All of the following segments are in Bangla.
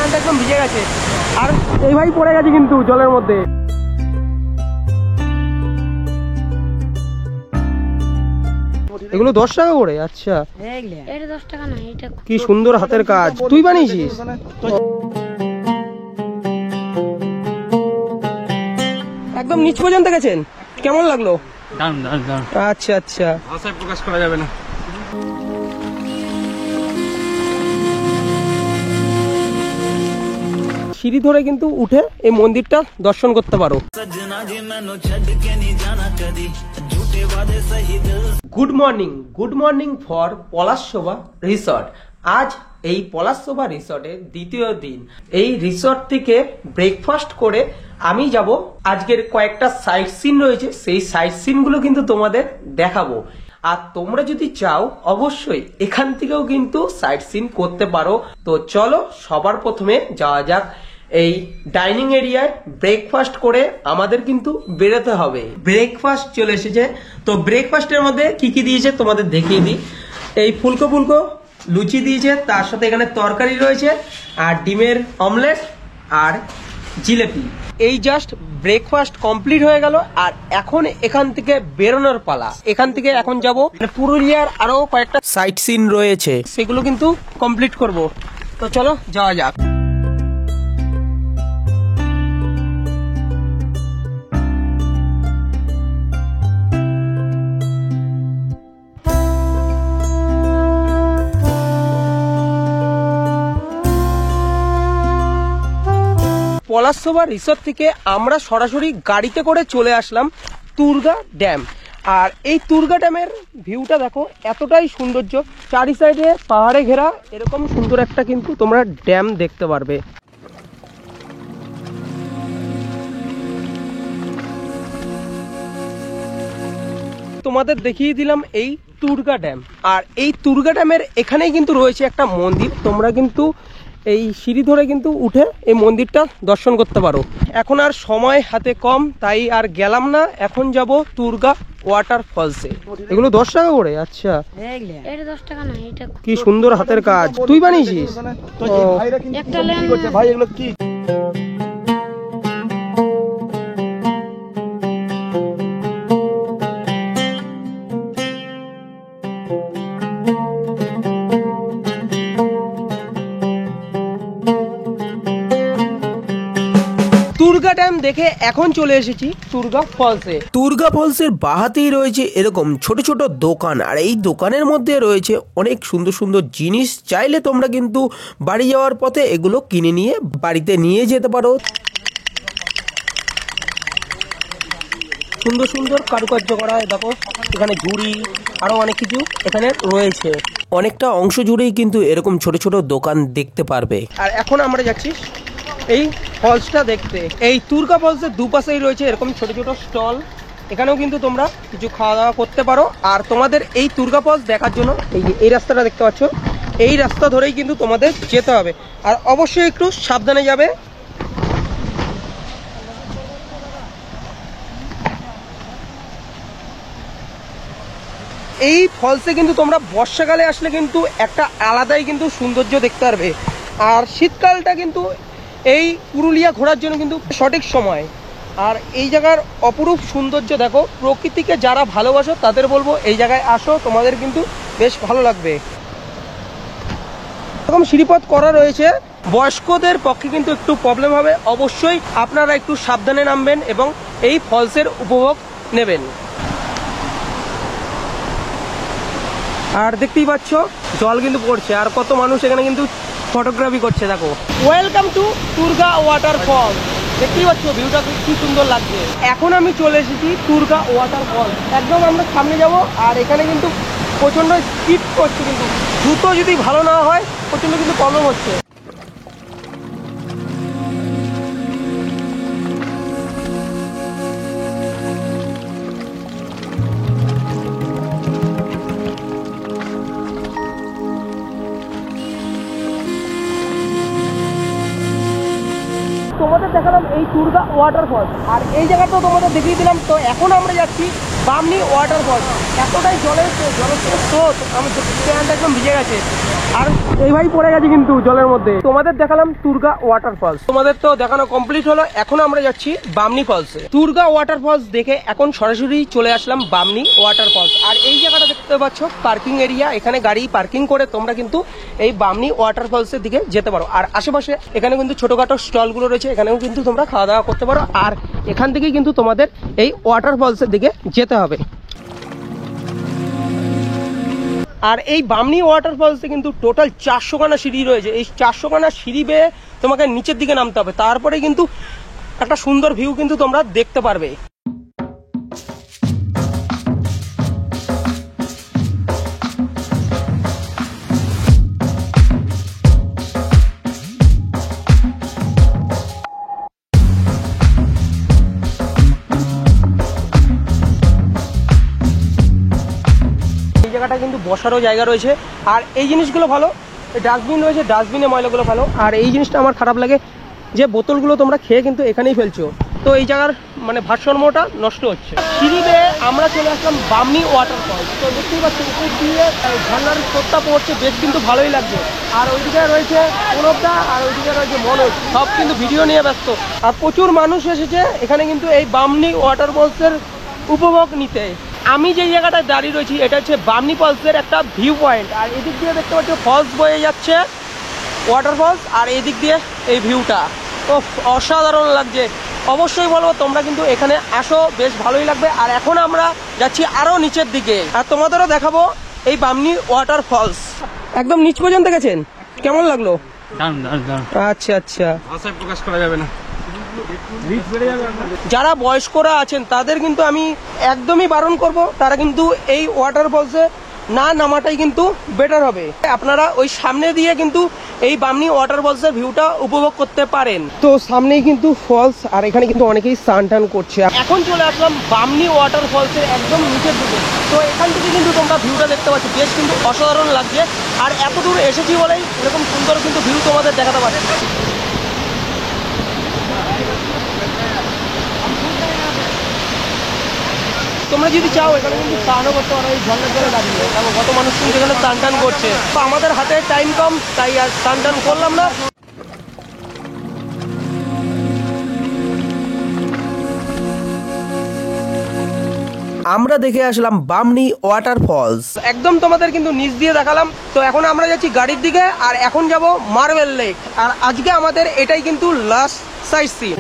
প্যান্ট একদম ভিজে গেছে, আর এই ভাই পড়ে গেছে কিন্তু জলের মধ্যে। এগুলো 10 টাকা করে? আচ্ছা, এটা 10 টাকা না, এটা কি সুন্দর হাতের কাজ, তুই বানিয়েছিস? একদম নিচ পর্যন্ত গেছেন, কেমন লাগলো? দারুণ দারুণ দারুণ, আচ্ছা আচ্ছা, ভাষায় প্রকাশ করা যাবে না। সিঁড়ি ধরে কিন্তু উঠে এই মন্দিরটা দর্শন করতে পারো। Good morning for Palashshobha resort. আজ এই পলাশশোভা রিসর্টের দ্বিতীয় দিন। এই রিসর্ট থেকে ব্রেকফাস্ট করে আমি যাব, আজকের কয়েকটা সাইট সিন রয়েছে, সেই সাইট সিন গুলো কিন্তু তোমাদের দেখাবো। আর তোমরা যদি চাও অবশ্যই এখান থেকেও কিন্তু সাইট সিন করতে পারো। তো চলো সবার প্রথমে যাওয়া যাক এই ডাইনিং এরিয়ায়। ব্রেকফাস্ট করে আমাদের কিন্তু বেরোতে হবে। ব্রেকফাস্ট চলে এসেছে, তো ব্রেকফাস্টের মধ্যে কি কি দিয়েছে তোমাদের দেখিয়ে দিই। এই ফুলকো ফুলকো লুচি দিয়েছে, তার সাথে এখানে তরকারি রয়েছে, আর ডিমের অমলেট আর জিলেপি। এই জাস্ট ব্রেকফাস্ট কমপ্লিট হয়ে গেল, আর এখন এখান থেকে বেরোনোর পালা। এখান থেকে এখন যাব পুরুলিয়ার আরো কয়েকটা সাইট সিন রয়েছে, সেগুলো কিন্তু কমপ্লিট করব। তো চলো যাওয়া যাক। পলাশশোভা রিসর্ট থেকে আমরা সরাসরি গাড়িতে করে চলে আসলাম তুরগা ড্যাম। আর এই তুরগা ড্যামের ভিউটা দেখো, এতটাই সৌন্দর্য, চারি সাইডে পাহাড়ে ঘেরা, এরকম সুন্দর একটা কিন্তু তোমরা ড্যাম দেখতে পারবে। তোমাদের দেখিয়ে দিলাম এই তুরগা ড্যাম, আর এই তুরগা ড্যামের এখানেই কিন্তু রয়েছে একটা মন্দির। তোমরা কিন্তু এই সিঁড়ি ধরে কিন্তু উঠে এই মন্দিরটা দর্শন করতে পারো। এখন আর সময় হাতে কম, তাই আর গেলাম না, এখন যাব তুরগা ওয়াটার ফলসে। এগুলো 10 টাকা করে? আচ্ছা, এটা 10 টাকা না, এটা কি সুন্দর হাতের কাজ, তুই বানিয়েছিস? একটা লেন ভাই এগুলো কি? তুরগা ড্যাম দেখে এখন চলে এসেছি তুরগা ফলসে। তুরগা ফলসের বাহাতেই রয়েছে এরকম ছোট ছোট দোকান, আর এই দোকানের মধ্যে রয়েছে অনেক সুন্দর সুন্দর জিনিস। চাইলে তোমরা কিন্তু বাড়ি যাওয়ার পথে এগুলো কিনে নিয়ে বাড়িতে নিয়ে যেতে পারো। সুন্দর সুন্দর কারুকার্য করা, দেখো এখানে ঝুড়ি, আরো অনেক কিছু এখানে রয়েছে। অনেকটা অংশ জুড়েই কিন্তু এরকম ছোট ছোট দোকান দেখতে পারবে। আর এখন আমরা যাচ্ছি এই ফলসটা দেখতে। এই তুরগা ফলসের দুপাশেই রয়েছে এরকম ছোট ছোট স্টল, এখানেও কিন্তু তোমরা কিছু খাওয়া দাওয়া করতে পারো। আর তোমাদের এই তুরগা ফলস দেখার জন্য এই যে এই রাস্তাটা দেখতে পাচ্ছ, এই রাস্তা ধরেই কিন্তু তোমাদের যেতে হবে, আর অবশ্যই একটু সাবধানে যাবে। এই ফলসে কিন্তু তোমরা বর্ষাকালে আসলে কিন্তু একটা আলাদাই কিন্তু সৌন্দর্য দেখতে পারবে, আর শীতকালটা কিন্তু এই পুরুলিয়া ঘোরার জন্য কিন্তু সঠিক সময়। আর এই জায়গার অপরূপ সৌন্দর্য দেখো, প্রকৃতিকে যারা ভালোবাসো তাদের বলবো এই জায়গায় আসো, তোমাদের কিন্তু বেশ ভালো লাগবে। এরকম সিঁড়িপথ করা রয়েছে, বয়স্কদের পক্ষে কিন্তু একটু প্রবলেম হবে, অবশ্যই আপনারা একটু সাবধানে নামবেন এবং এই ফলসের উপভোগ নেবেন। আর দেখতেই পাচ্ছ জল কিন্তু পড়ছে, আর কত মানুষ এখানে কিন্তু ফটোগ্রাফি করছে। দেখো, ওয়েলকাম টু তুরগা ওয়াটার ফল। দেখতেই পাচ্ছ ভিউটা কি সুন্দর লাগছে। এখন আমি চলে এসেছি তুরগা ওয়াটার ফল, একদম আমরা সামনে যাব। আর এখানে কিন্তু প্রচন্ড স্পিড করছে, কিন্তু জুতো যদি ভালো না হয় প্রচন্ড কিন্তু প্রবলেম হচ্ছে। তোমাদের দেখালাম এই তুরগা ওয়াটারফল, আর এই জায়গাটাও তোমাদের দেখিয়ে দিলাম। তো এখন আমরা যাচ্ছি বামনি ওয়াটারফল। এতটাই জলের স্রোত, আমার প্যান্ট একদম ভিজে গেছে আর এই ভাই পড়ে গেছে কিন্তু জলের মধ্যে। তোমাদের দেখালাম তুরগা ওয়াটারফলস, তোমাদের তো দেখানো কমপ্লিট হলো। এখন আমরা যাচ্ছি বামনি ফলসে। তুরগা ওয়াটারফলস দেখে এখন সরাসরি চলে আসলাম বামনি ওয়াটারফলস। আর এই জায়গাটা দেখতে পাচ্ছ পার্কিং এরিয়া, এখানে গাড়ি পার্কিং করে তোমরা কিন্তু এই বামনি ওয়াটারফলসের দিকে যেতে পারো। আর আশেপাশে এখানে কিন্তু ছোটখাটো স্টলগুলো রয়েছে, এখানেও কিন্তু তোমরা খাওয়া দাওয়া করতে পারো। আর এখান থেকেই কিন্তু তোমাদের এই ওয়াটারফলসের দিকে যেতে হবে। আর এই বামনি ওয়াটারফলসে কিন্তু টোটাল 400 খানা সিঁড়ি রয়েছে। এই 400 খানা সিঁড়ি বেয়ে তোমাকে নিচের দিকে নামতে হবে, তারপরে কিন্তু একটা সুন্দর ভিউ কিন্তু তোমরা দেখতে পারবে। জায়গাটা কিন্তু বসারও জায়গা রয়েছে। আর এই জিনিসগুলো ভালো, ডাস্টবিন রয়েছে, ডাস্টবিনে ময়লাগুলো ভালো। আর এই জিনিসটা আমার খারাপ লাগে যে বোতলগুলো তোমরা খেয়ে কিন্তু এখানেই ফেলছো, তো এই জায়গার মানে ভারসাম্যটা নষ্ট হচ্ছে। সিঁড়ি বেয়ে আমরা চলে আসলাম বামনি ওয়াটারফল। তো দেখতেই পাচ্ছি উপর দিয়ে ঝর্ণার স্রোতটা পড়ছে, বেশ কিন্তু ভালোই লাগছে। আর ওইদিকে রয়েছে প্রণবদা আর ওইদিকে রয়েছে মনোজ, সব কিন্তু ভিডিও নিয়ে ব্যস্ত। আর প্রচুর মানুষ এসেছে এখানে কিন্তু এই বামনি ওয়াটারফলসের উপভোগ নিতে। আমি যে জায়গাটায় দাঁড়িয়ে রয়েছি এটা হচ্ছে বামনি ফলসের একটা ভিউ পয়েন্ট। আর এদিক দিয়ে দেখতে পাচ্ছি ফলস বয়ে যাচ্ছে, ওয়াটারফলস, আর এদিক দিয়ে এই ভিউটা তো অসাধারণ লাগছে। অবশ্যই বলবো তোমরা কিন্তু এখানে আসো, বেশ ভালোই লাগবে। আর এখন আমরা যাচ্ছি আরো নিচের দিকে, আর তোমাদেরও দেখাবো এই বামনি ওয়াটারফলস। একদম নিচ পর্যন্ত গেছেন, কেমন লাগলো? দারুণ দারুণ দারুণ। আচ্ছা আচ্ছা, ভাষায় প্রকাশ করা যাবে না। যারা বয়স্করা আছেন তাদের কিন্তু আমি একদমই বারণ করব, তারা কিন্তু এই ওয়াটারফলসে না নামাটাই কিন্তু বেটার হবে। আপনারা ওই সামনে দিয়ে কিন্তু এই বামনি ওয়াটারফলসের ভিউটা উপভোগ করতে পারেন। তো সামনেই কিন্তু ফলস, আর এখানে কিন্তু অনেকেই স্নান টান করছে। এখন চলে আসলাম বামনি ওয়াটারফলসের একদম নিচের দিকে। তো এখান থেকে কিন্তু তোমরা ভিউটা দেখতে পাচ্ছ, বেশ কিন্তু অসাধারণ লাগছে। আর এত দূর এসেছি বলেই এরকম সুন্দর কিন্তু ভিউ তোমাদের দেখাতে পারে। তোমরা যদি চাও এখানে কিন্তু স্নানও করতে পারো, এই ঝর্ণার জলে দাঁড়িয়ে। দেখো কত মানুষ কিন্তু এখানে স্নান টান করছে। তো আমাদের হাতে টাইম কম, তাই আর স্নান টান করলাম না। আমরা দেখে আসলাম বামনি ওয়াটারফলস, একদম তোমাদের কিন্তু নিচ দিয়ে দেখালাম। তো এখন আমরা যাচ্ছি গাড়ির দিকে, আর এখন যাব মার্বেল লেক। আর আজকে আমাদের এটাই কিন্তু last sight seen.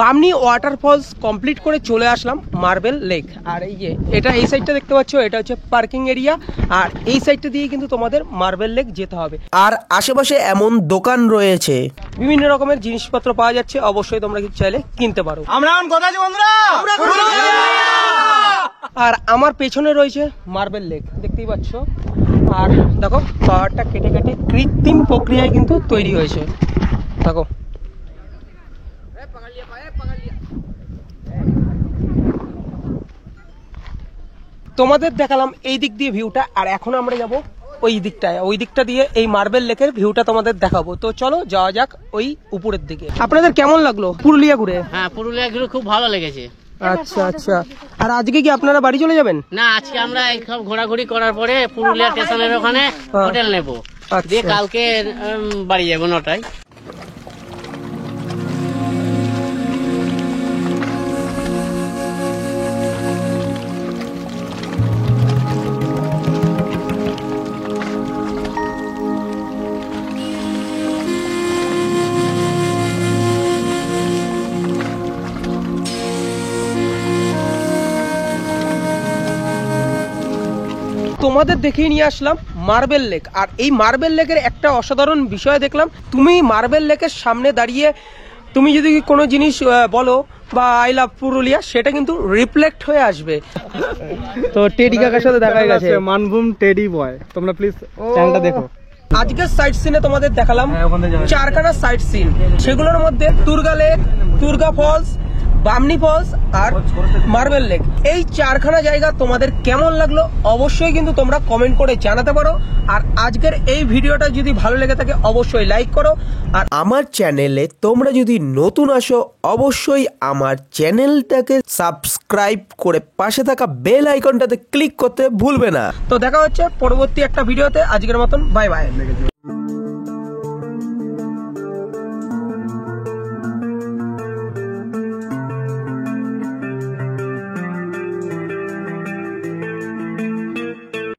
Bamni waterfalls complete করে চলে আসলাম মার্বেল লেক। আর এই যে এটা এই সাইডটা দেখতে পাচ্ছ, এটা হচ্ছে পার্কিং এরিয়া। আর এই সাইডটা দিয়ে কিন্তু তোমাদের মার্বেল লেক যেতে হবে। আর আশেপাশে এমন দোকান রয়েছে, বিভিন্ন রকমের জিনিসপত্র পাওয়া যাচ্ছে, অবশ্যই তোমরা কিছু চাইলে কিনতে পারো। আমরা এখন কোথায় আছি বন্ধুরা? আর আমার পেছনে রয়েছে মার্বেল লেক, দেখতেই পাচ্ছ। আর দেখো পাহাড়টা কেটে কেটে কৃত্রিম প্রক্রিয়ায় কিন্তু তৈরি হয়েছে। দেখো তোমাদের দেখালাম এই দিক দিয়ে ভিউটা, আর এখন আমরা যাব ওই দিকটায়। ওই দিকটা দিয়ে এই মার্বেল লেকের ভিউটা তোমাদের দেখাবো। তো চলো যাওয়া যাক ওই উপরের দিকে। আপনাদের কেমন লাগলো পুরুলিয়া ঘুরে? হ্যাঁ, পুরুলিয়া ঘুরে খুব ভালো লেগেছে। আচ্ছা আচ্ছা, আর আজকে কি আপনারা বাড়ি চলে যাবেন? না, আজকে আমরা সব ঘোরাঘুরি করার পরে পুরুলিয়া স্টেশনের ওখানে হোটেল নেবো, দিয়ে কালকে বাড়ি যাবো 9টায়। তোমাদের দেখিয়ে নিয়ে আসলাম মার্বেল লেক। আর এই মার্বেল লেকের একটা অসাধারণ বিষয় দেখলাম, তুমি মার্বেল লেকের সামনে দাঁড়িয়ে তুমি যদি কোনো জিনিস বলো বা আই লাভ পুরুলিয়া, সেটা কিন্তু রিফ্লেক্ট হয়ে আসবে। তো টেডি কাকার সাথে দেখা গেছে, মানভূম টেডি বয়, তোমরা প্লিজ চ্যানেলটা দেখো। আজকের সাইট সিনে তোমাদের দেখালাম চারখানা সাইট সিন, সেগুলোর মধ্যে Turga lake, Turga falls, Bamni falls আর মার্বেল লেক। এই চারখানা জায়গা তোমাদের কেমন লাগলো অবশ্যই কিন্তু তোমরা কমেন্ট করে জানাতে পারো। আর আজকের এই ভিডিওটা যদি ভালো লেগে থাকে অবশ্যই লাইক করো। আর আমার চ্যানেলে তোমরা যদি নতুন আসো অবশ্যই আমার চ্যানেলটাকে সাবস্ক্রাইব করে পাশে থাকা বেল আইকনটাতে ক্লিক করতে ভুলবে না। তো দেখা হচ্ছে পরবর্তী একটা ভিডিওতে, আজকের মতন বাই বাই।